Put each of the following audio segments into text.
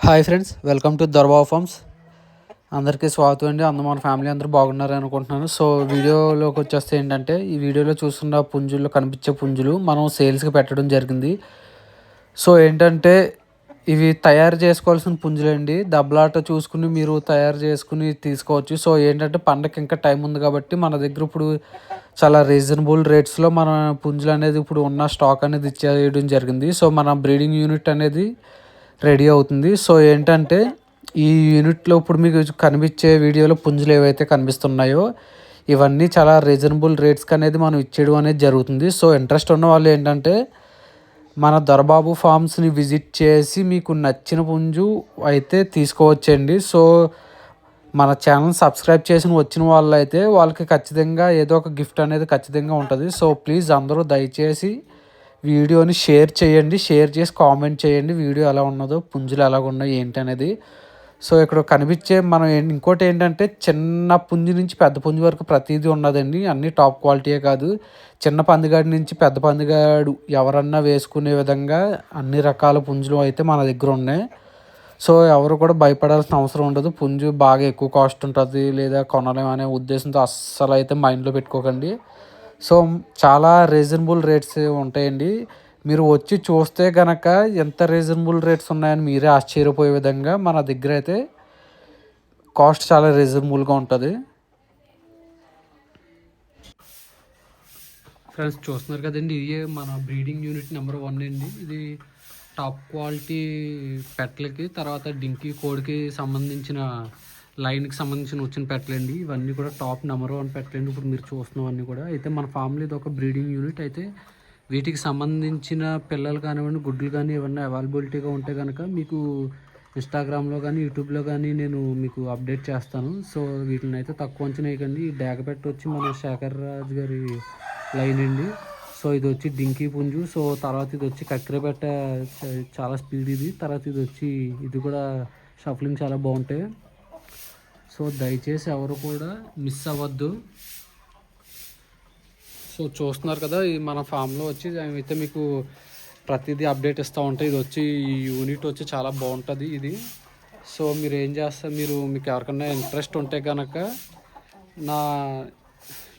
Hi friends, welcome to Darbabu farms. అందరికీ స్వాగతం అండి. మన ఫ్యామిలీ అందరూ బాగున్నారు అనుకుంటున్నాను. సో వీడియోలోకి వచ్చేస్తే ఏంటంటే, ఈ వీడియోలో చూస్తున్న పుంజుల్లో కనిపించే పుంజులు మనం సేల్స్కి పెట్టడం జరిగింది. సో ఏంటంటే, ఇవి తయారు చేసుకోవాల్సిన పుంజులండి. దెబ్బలాట చూసుకుని మీరు తయారు చేసుకుని తీసుకోవచ్చు. సో ఏంటంటే, పండగకి ఇంకా టైం ఉంది కాబట్టి మన దగ్గర ఇప్పుడు చాలా రీజనబుల్ రేట్స్లో మన పుంజులు అనేది ఇప్పుడు ఉన్న స్టాక్ అనేది ఇచ్చేయడం జరిగింది. సో మన బ్రీడింగ్ యూనిట్ అనేది రెడీ అవుతుంది. సో ఏంటంటే, ఈ యూనిట్లో ఇప్పుడు మీకు కనిపించే వీడియోలో పుంజులు ఏవైతే కనిపిస్తున్నాయో ఇవన్నీ చాలా రీజనబుల్ రేట్స్కి అనేది మనం ఇచ్చేయడం అనేది జరుగుతుంది. సో ఇంట్రెస్ట్ ఉన్న వాళ్ళు ఏంటంటే, మన దొరబాబు ఫార్మ్స్ని విజిట్ చేసి మీకు నచ్చిన పుంజు అయితే తీసుకోవచ్చండి. సో మన ఛానల్ సబ్స్క్రైబ్ చేసి వచ్చిన వాళ్ళు అయితే వాళ్ళకి ఖచ్చితంగా ఏదో ఒక గిఫ్ట్ అనేది ఖచ్చితంగా ఉంటుంది. సో ప్లీజ్ అందరూ దయచేసి వీడియోని షేర్ చేయండి. షేర్ చేసి కామెంట్ చేయండి వీడియో ఎలా ఉన్నదో, పుంజులు ఎలాగ ఉన్నాయి ఏంటి అనేది. సో ఇక్కడ కనిపించే మనం ఇంకోటి ఏంటంటే, చిన్న పుంజు నుంచి పెద్ద పుంజు వరకు ప్రతిదీ ఉన్నదండి. అన్నీ టాప్ క్వాలిటీయే కాదు, చిన్న పందిగాడి నుంచి పెద్ద పందిగాడు ఎవరన్నా వేసుకునే విధంగా అన్ని రకాల పుంజులు అయితే మన దగ్గర ఉన్నాయి. సో ఎవరు కూడా భయపడాల్సిన అవసరం ఉండదు. పుంజు బాగా ఎక్కువ కాస్ట్ ఉంటుంది లేదా కొనలేమనే ఉద్దేశంతో అస్సలు అయితే మైండ్లో పెట్టుకోకండి. సో చాలా రీజనబుల్ రేట్స్ ఉంటాయండి. మీరు వచ్చి చూస్తే కనుక ఎంత రీజనబుల్ రేట్స్ ఉన్నాయని మీరే ఆశ్చర్యపోయే విధంగా మన దగ్గర అయితే కాస్ట్ చాలా రీజనబుల్గా ఉంటుంది. ఫ్రెండ్స్ చూస్తున్నారు కదండి, ఇదే మన బ్రీడింగ్ యూనిట్ నెంబర్ 1 అండి. ఇది టాప్ క్వాలిటీ పెట్టలకి, తర్వాత డింకీ కోడికి సంబంధించిన లైన్కి సంబంధించిన వచ్చిన పెట్టలండి. ఇవన్నీ కూడా టాప్ నెంబర్ 1 పెట్టలండి. ఇప్పుడు మీరు చూస్తున్నవన్నీ కూడా అయితే మన ఫ్యామిలీ ఇది ఒక బ్రీడింగ్ యూనిట్ అయితే వీటికి సంబంధించిన పిల్లలు కానివ్వండి, గుడ్లు కానీ ఏమన్నా అవైలబిలిటీగా ఉంటే కనుక మీకు ఇన్స్టాగ్రామ్లో కానీ యూట్యూబ్లో కానీ నేను మీకు అప్డేట్ చేస్తాను. సో వీటిని అయితే తక్కువ అంచనా వేయకండి. ఈ డాగపెట్ట వచ్చి మన శేఖర్ రాజు గారి లైన్ అండి. సో ఇది వచ్చి డింకీ పుంజు. సో తర్వాత ఇది వచ్చి కక్కిరపెట్ట, చాలా స్పీడ్ ఇది. తర్వాత ఇది కూడా షఫలింగ్ చాలా బాగుంటాయి. సో దయచేసి ఎవరు కూడా మిస్ అవ్వద్దు. సో చూస్తున్నారు కదా, ఈ మన ఫామ్లో వచ్చి అయితే మీకు ప్రతిదీ అప్డేట్ ఇస్తూ ఉంటాయి. ఇది వచ్చి ఈ యూనిట్ వచ్చి చాలా బాగుంటుంది ఇది. సో మీరు ఏం చేస్తారు, మీకు ఎవరికైనా ఇంట్రెస్ట్ ఉంటే కనుక నా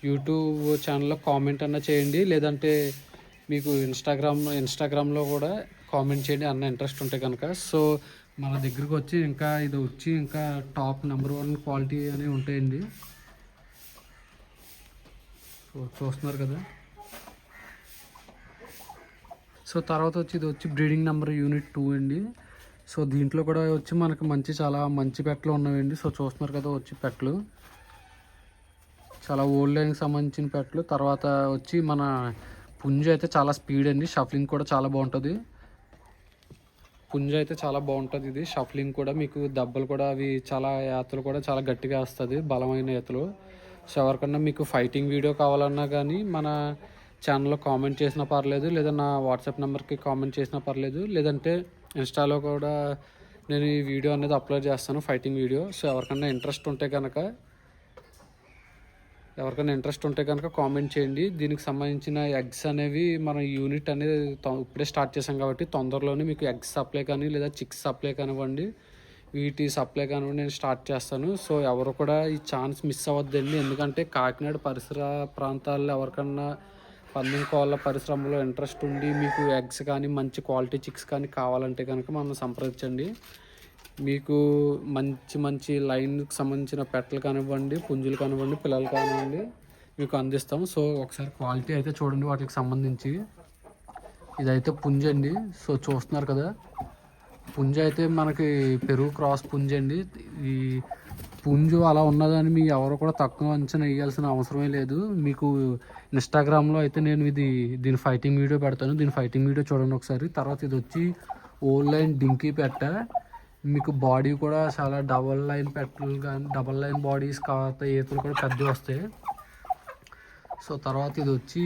యూట్యూబ్ ఛానల్లో కామెంట్ అన్నా చేయండి, లేదంటే మీకు ఇన్స్టాగ్రామ్లో కూడా కామెంట్ చేయండి అన్న ఇంట్రెస్ట్ ఉంటే కనుక. సో మన దగ్గరకు వచ్చి ఇది వచ్చి ఇంకా టాప్ నెంబర్ 1 క్వాలిటీ అనేవి ఉంటాయండి. సో చూస్తున్నారు కదా. సో తర్వాత ఇది వచ్చి బ్రీడింగ్ నెంబర్ యూనిట్ 2 అండి. సో దీంట్లో కూడా వచ్చి మనకి చాలా మంచి పెట్టలు ఉన్నాయండి. సో చూస్తున్నారు కదా, వచ్చి పెట్టలు చాలా ఓల్డ్ లైన్కి సంబంధించిన పెట్టలు. తర్వాత వచ్చి మన పుంజు అయితే చాలా స్పీడ్ అండి. షఫలింగ్ కూడా చాలా బాగుంటుంది. పుంజు అయితే చాలా బాగుంటుంది. ఇది షఫలింగ్ కూడా మీకు దెబ్బలు కూడా అవి చాలా ఈతలు కూడా చాలా గట్టిగా వస్తుంది, బలమైన ఈతలు. సో ఎవరికన్నా మీకు ఫైటింగ్ వీడియో కావాలన్నా కానీ మన ఛానల్లో కామెంట్ చేసినా పర్లేదు, లేదా నా వాట్సాప్ నెంబర్కి కామెంట్ చేసినా పర్లేదు, లేదంటే ఇన్స్టాలో కూడా నేను ఈ వీడియో అనేది అప్లోడ్ చేస్తాను, ఫైటింగ్ వీడియో. సో ఎవరికన్నా ఇంట్రెస్ట్ ఉంటే కనుక కామెంట్ చేయండి. దీనికి సంబంధించిన ఎగ్స్ అనేవి మన యూనిట్ అనేది ఇప్పుడే స్టార్ట్ చేసాం కాబట్టి తొందరలోనే మీకు ఎగ్స్ సప్లై కానీ లేదా చిక్స్ సప్లై కానివ్వండి, వీటి సప్లై కానివ్వండి నేను స్టార్ట్ చేస్తాను. సో ఎవరు కూడా ఈ ఛాన్స్ మిస్ అవ్వద్దండి. ఎందుకంటే కాకినాడ పరిసర ప్రాంతాల్లో ఎవరికన్నా పందెం కోళ్ళ పరిశ్రమలో ఇంట్రెస్ట్ ఉండి మీకు ఎగ్స్ కానీ మంచి క్వాలిటీ చిక్స్ కానీ కావాలంటే కనుక మనం సంప్రదించండి. మీకు మంచి లైన్కి సంబంధించిన పెట్టలు కానివ్వండి, పుంజులు కానివ్వండి, పిల్లలు కానివ్వండి మీకు అందిస్తాం. సో ఒకసారి క్వాలిటీ అయితే చూడండి వాటికి సంబంధించి. ఇదైతే పుంజు అండి. సో చూస్తున్నారు కదా, పుంజు అయితే మనకి పెరుగు క్రాస్ పుంజు అండి. ఈ పుంజు అలా ఉన్నదని మీ ఎవరు కూడా తక్కువ అంచనా వేయాల్సిన అవసరమే లేదు. మీకు ఇన్స్టాగ్రామ్లో అయితే నేను దీని ఫైటింగ్ వీడియో పెడతాను. దీని ఫైటింగ్ వీడియో చూడండి ఒకసారి. తర్వాత ఇది వచ్చి ఓల్డ్ లైన్ డింకీ పెట్ట. మీకు బాడీ కూడా చాలా డబల్ లైన్ పెట్టలు కానీ, డబల్ లైన్ బాడీస్ కాకపోతే ఈతలు కూడా పెద్దవి వస్తాయి. సో తర్వాత ఇది వచ్చి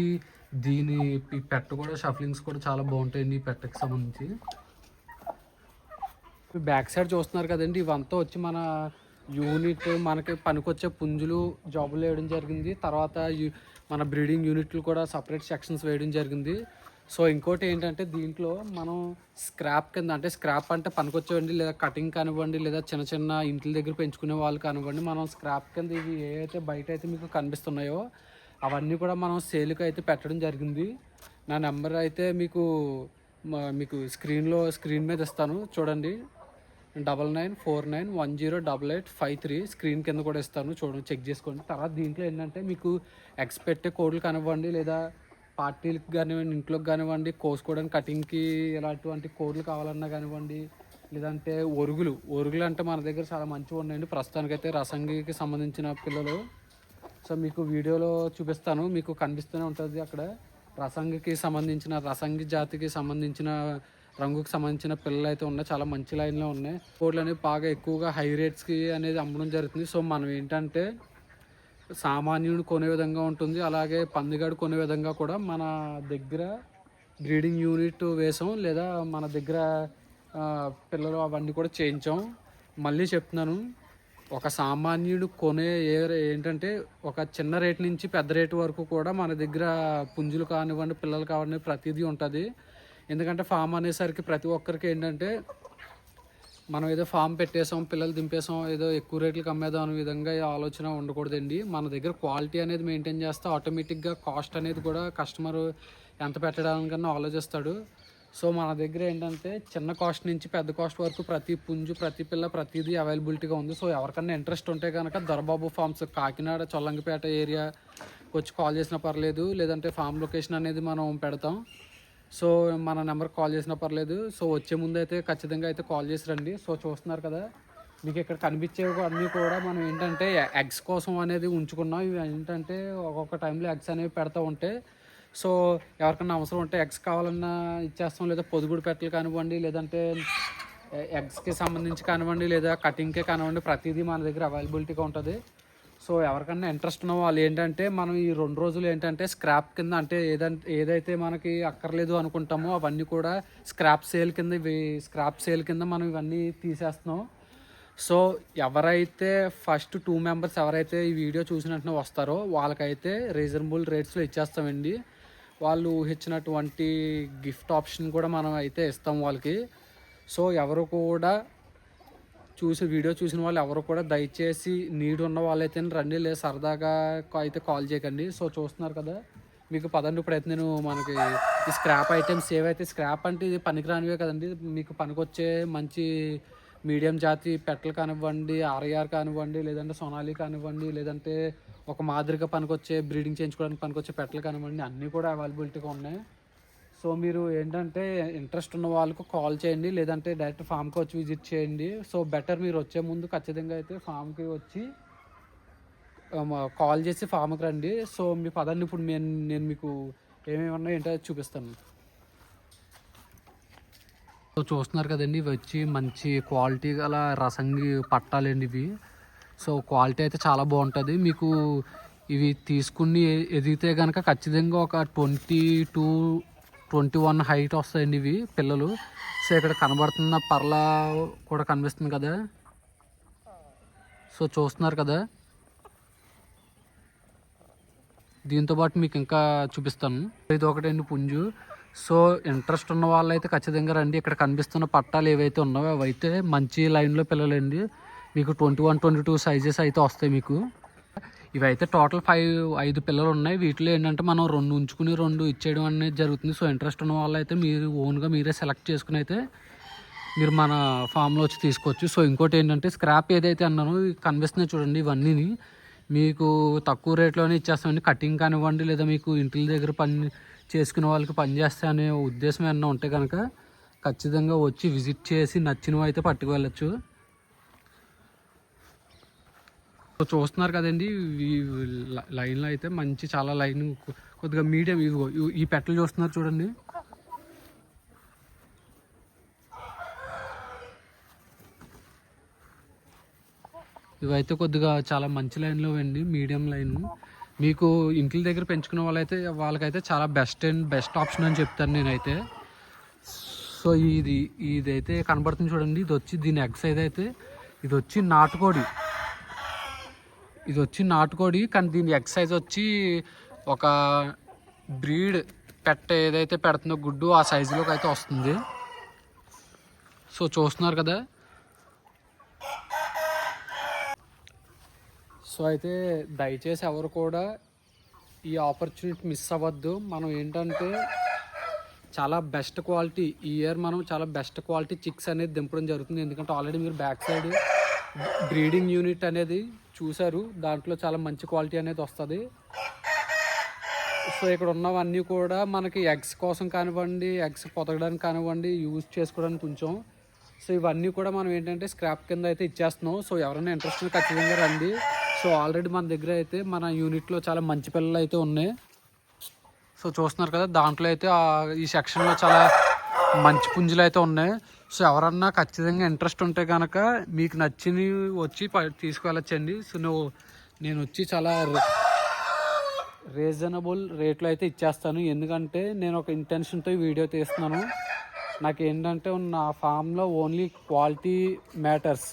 ఈ పెట్ట కూడా షఫలింగ్స్ కూడా చాలా బాగుంటాయండి ఈ పెట్టకి సంబంధించి. బ్యాక్ సైడ్ చూస్తున్నారు కదండి, ఇవంతా వచ్చి మన యూనిట్ మనకి పనికొచ్చే పుంజులు జాబులు వేయడం జరిగింది. తర్వాత మన బ్రీడింగ్ యూనిట్లు కూడా సపరేట్ సెక్షన్స్ వేయడం జరిగింది. సో ఇంకోటి ఏంటంటే దీంట్లో మనం స్క్రాప్ కింద, అంటే స్క్రాప్ అంటే పనికొచ్చేవండి, లేదా కటింగ్ కానివ్వండి, లేదా చిన్న చిన్న ఇంటి దగ్గర పెంచుకునే వాళ్ళు కానివ్వండి, మనం స్క్రాప్ కింద ఇవి ఏవైతే బయట అయితే మీకు కనిపిస్తున్నాయో అవన్నీ కూడా మనం సేల్కి అయితే పెట్టడం జరిగింది. నా నెంబర్ అయితే మీకు స్క్రీన్ మీద ఇస్తాను చూడండి, 9949108853. స్క్రీన్ కింద కూడా ఇస్తాను, చూడండి, చెక్ చేసుకోండి. తర్వాత దీంట్లో ఏంటంటే మీకు ఎగ్స్ పెట్టే కోడ్లు కానివ్వండి, లేదా పార్టీలకు కానివ్వండి, ఇంట్లోకి కానివ్వండి, కోసుకోవడానికి కటింగ్కి ఇలాంటి కోడ్లు కావాలన్నా కానివ్వండి, లేదంటే ఒరుగులు అంటే మన దగ్గర చాలా మంచిగా ఉన్నాయండి ప్రస్తుతానికైతే. రసంగికి సంబంధించిన పిల్లలు, సో మీకు వీడియోలో చూపిస్తాను, మీకు కనిపిస్తూనే ఉంటుంది అక్కడ. రసంగి జాతికి సంబంధించిన రంగుకి సంబంధించిన పిల్లలు అయితే ఉన్నాయి, చాలా మంచి లైన్లో ఉన్నాయి. కోడ్లు అనేవి బాగా ఎక్కువగా హై రేట్స్కి అనేది అమ్మడం జరుగుతుంది. సో మనం ఏంటంటే సామాన్యుడు కొనే విధంగా ఉంటుంది, అలాగే పందిగాడు కొనే విధంగా కూడా మన దగ్గర బ్రీడింగ్ యూనిట్ వేసాం, లేదా మన దగ్గర పిల్లలు అవన్నీ కూడా చేయించాం. మళ్ళీ చెప్తున్నాను, ఒక సామాన్యుడు ఏంటంటే ఒక చిన్న రేటు నుంచి పెద్ద రేటు వరకు కూడా మన దగ్గర పుంజులు కానివ్వండి, పిల్లలు కానివ్వండి, ప్రతిదీ ఉంటుంది. ఎందుకంటే ఫామ్ అనేసరికి ప్రతి ఒక్కరికి ఏంటంటే మనం ఏదో ఫామ్ పెట్టేసాం, పిల్లలు దింపేసాం, ఏదో ఎక్కువ రేట్లకు అమ్మేదాం అనే విధంగా ఆలోచన ఉండకూడదండి. మన దగ్గర క్వాలిటీ అనేది మెయింటైన్ చేస్తే ఆటోమేటిక్గా కాస్ట్ అనేది కూడా కస్టమర్ ఎంత పెట్టడానికన్నా ఆలోచిస్తాడు. సో మన దగ్గర ఏంటంటే చిన్న కాస్ట్ నుంచి పెద్ద కాస్ట్ వరకు ప్రతి పుంజు, ప్రతి పిల్ల, ప్రతిదీ అవైలబిలిటీగా ఉంది. సో ఎవరికన్నా ఇంట్రెస్ట్ ఉంటే కనుక దొరబాబు ఫార్మ్స్, కాకినాడ చొల్లంగిపేట ఏరియా వచ్చి కాల్ చేసినా పర్లేదు, లేదంటే ఫామ్ లొకేషన్ అనేది మనం పెడతాం. సో మన నెంబర్కి కాల్ చేసినా పర్లేదు. సో వచ్చే ముందు అయితే ఖచ్చితంగా అయితే కాల్ చేసి రండి. సో చూస్తున్నారు కదా, మీకు ఇక్కడ కనిపించేవి అన్నీ కూడా మనం ఏంటంటే ఎగ్స్ కోసం అనేది ఉంచుకున్నాం. ఇవి ఏంటంటే ఒక్కొక్క టైంలో ఎగ్స్ అనేవి పెడతా ఉంటే, సో ఎవరికన్నా అవసరం ఉంటే ఎగ్స్ కావాలన్నా ఇచ్చేస్తాం, లేదా పొదుగుడు పెట్టలు కానివ్వండి, లేదంటే ఎగ్స్కి సంబంధించి కానివ్వండి, లేదా కటింగ్కే కానివ్వండి, ప్రతిదీ మన దగ్గర అవైలబిలిటీగా ఉంటుంది. సో ఎవరికన్నా ఇంట్రెస్ట్ ఉన్న వాళ్ళు ఏంటంటే మనం ఈ 2 రోజులు ఏంటంటే స్క్రాప్ కింద, అంటే ఏదైతే మనకి అక్కర్లేదు అనుకుంటామో అవన్నీ కూడా స్క్రాప్ సేల్ కింద మనం ఇవన్నీ తీసేస్తున్నాం. సో ఎవరైతే ఫస్ట్ 2 మెంబర్స్ ఎవరైతే ఈ వీడియో చూసినట్టున వస్తారో వాళ్ళకైతే రీజనబుల్ రేట్స్లో ఇచ్చేస్తామండి. వాళ్ళు ఊహించినటువంటి గిఫ్ట్ ఆప్షన్ కూడా మనం అయితే ఇస్తాం వాళ్ళకి. సో ఎవరు కూడా వీడియో చూసిన వాళ్ళు ఎవరు కూడా దయచేసి నీడ్ ఉన్న వాళ్ళైతే రండి, లేదా సరదాగా అయితే కాల్ చేయకండి. సో చూస్తున్నారు కదా, మీకు పదండి ఇప్పుడైతే నేను మనకి ఈ స్క్రాప్ ఐటమ్స్ ఏవైతే, స్క్రాప్ అంటే ఇది పనికిరానివే కదండి, మీకు పనికొచ్చే మంచి మీడియం జాతి పెట్టలు కానివ్వండి, ఆర్ఆర్ కానివ్వండి, లేదంటే సొనాలి కానివ్వండి, లేదంటే ఒక మాదిరిగా పనికొచ్చే బ్రీడింగ్ చేయించుకోవడానికి పనికొచ్చే పెట్టలు కానివ్వండి, అన్నీ కూడా అవైలబిలిటీగా ఉన్నాయి. సో మీరు ఏంటంటే ఇంట్రెస్ట్ ఉన్న వాళ్ళకు కాల్ చేయండి, లేదంటే డైరెక్ట్ ఫామ్కి వచ్చి విజిట్ చేయండి. సో బెటర్ మీరు వచ్చే ముందు ఖచ్చితంగా అయితే ఫామ్కి వచ్చి కాల్ చేసి ఫామ్కి రండి. సో మీ పదండి ఇప్పుడు నేను మీకు ఏమేమి ఉన్నాయో ఏంటో చూపిస్తాను. సో చూస్తున్నారు కదండి, ఇవి వచ్చి మంచి క్వాలిటీ గల రసంగి పట్టాలండి ఇవి. సో క్వాలిటీ అయితే చాలా బాగుంటుంది. మీకు ఇవి తీసుకుని ఎదిగితే కనుక ఖచ్చితంగా ఒక 20-21 హైట్ వస్తాయండి ఇవి పిల్లలు. సో ఇక్కడ కనబడుతున్న పర్ల కూడా కనిపిస్తుంది కదా, సో చూస్తున్నారు కదా. దీంతోపాటు మీకు ఇంకా చూపిస్తాను, ఇది ఒకటండి పుంజు. సో ఇంట్రెస్ట్ ఉన్న వాళ్ళైతే ఖచ్చితంగా రండి. ఇక్కడ కనిపిస్తున్న పట్టాలు ఏవైతే ఉన్నాయో అవైతే మంచి లైన్లో పిల్లలండి. మీకు 21-22 సైజెస్ అయితే వస్తాయి మీకు. ఇవైతే టోటల్ 5 పిల్లలు ఉన్నాయి. వీటిలో ఏంటంటే మనం 2 ఉంచుకుని 2 ఇచ్చేయడం అనేది జరుగుతుంది. సో ఇంట్రెస్ట్ ఉన్న వాళ్ళు అయితే మీరు ఓన్గా మీరే సెలెక్ట్ చేసుకుని అయితే మీరు మన ఫామ్లో వచ్చి తీసుకోవచ్చు. సో ఇంకోటి ఏంటంటే స్క్రాప్ ఏదైతే అన్నానో కనిపిస్తున్నాయి చూడండి, ఇవన్నీ మీకు తక్కువ రేట్లోనే ఇచ్చేస్తామండి. కటింగ్ కానివ్వండి, లేదా మీకు ఇంటి దగ్గర పని చేసుకునే వాళ్ళకి పని చేస్తే అనే ఉద్దేశం ఏమన్నా ఉంటే కనుక ఖచ్చితంగా వచ్చి విజిట్ చేసి నచ్చినవి అయితే పట్టుకు వెళ్ళచ్చు. సో చూస్తున్నారు కదండి, ఈ లైన్లో అయితే మంచి చాలా లైన్ కొద్దిగా మీడియం, ఇదిగో ఈ పెట్టలు చూస్తున్నారు చూడండి. ఇవైతే కొద్దిగా చాలా మంచి లైన్లో అండి, మీడియం లైన్. మీకు ఇంటి దగ్గర పెంచుకునే వాళ్ళకైతే చాలా బెస్ట్ ఆప్షన్ అని చెప్తాను నేనైతే. సో ఇదైతే కనబడుతుంది చూడండి, దీని ఎగ్ సైజ్ అయితే ఇది వచ్చి నాటుకోడి, కానీ దీని ఎగ్ సైజ్ వచ్చి ఒక పెట్ట ఏదైతే పెడుతుందో గుడ్డు ఆ సైజులోకి అయితే వస్తుంది. సో చూస్తున్నారు కదా. సో అయితే దయచేసి ఎవరు కూడా ఈ ఆపర్చునిటీ మిస్ అవ్వద్దు. మనం ఏంటంటే చాలా బెస్ట్ క్వాలిటీ ఈ ఇయర్ మనం చాలా బెస్ట్ క్వాలిటీ చిక్స్ అనేది దింపడం జరుగుతుంది. ఎందుకంటే ఆల్రెడీ మీరు బ్యాక్ సైడ్ బ్రీడింగ్ యూనిట్ అనేది చూసారు, దాంట్లో చాలా మంచి క్వాలిటీ అనేది వస్తుంది. సో ఇక్కడ ఉన్నవన్నీ కూడా మనకి ఎగ్స్ కోసం కానివ్వండి, ఎగ్స్ పొదగడానికి కానివ్వండి, యూజ్ చేసుకోవడానికి కొంచెం. సో ఇవన్నీ కూడా మనం ఏంటంటే స్క్రాప్ కింద అయితే ఇచ్చేస్తున్నాం. సో ఎవరైనా ఇంట్రెస్ట్ ఖచ్చితంగా రండి. సో ఆల్రెడీ మన దగ్గర అయితే మన యూనిట్లో చాలా మంచి పిల్లలు అయితే ఉన్నాయి. సో చూస్తున్నారు కదా, దాంట్లో అయితే ఈ సెక్షన్లో చాలా మంచి పుంజులు అయితే ఉన్నాయి. సో ఎవరన్నా ఖచ్చితంగా ఇంట్రెస్ట్ ఉంటే కనుక మీకు నచ్చినవి వచ్చి తీసుకువెళ్ళొచ్చండి. సో నేను వచ్చి చాలా రీజనబుల్ రేట్లో అయితే ఇచ్చేస్తాను. ఎందుకంటే నేను ఒక ఇంటెన్షన్తో ఈ వీడియో తీస్తున్నాను. నాకు ఏంటంటే నా ఫామ్లో ఓన్లీ క్వాలిటీ మ్యాటర్స్,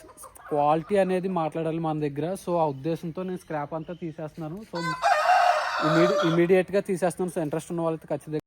క్వాలిటీ అనేది మాట్లాడాలి మన దగ్గర. సో ఆ ఉద్దేశంతో నేను స్క్రాప్ అంతా తీసేస్తున్నాను. సో ఇమీడియట్గా తీసేస్తున్నాను. సో ఇంట్రెస్ట్ ఉన్న వాళ్ళైతే ఖచ్చితంగా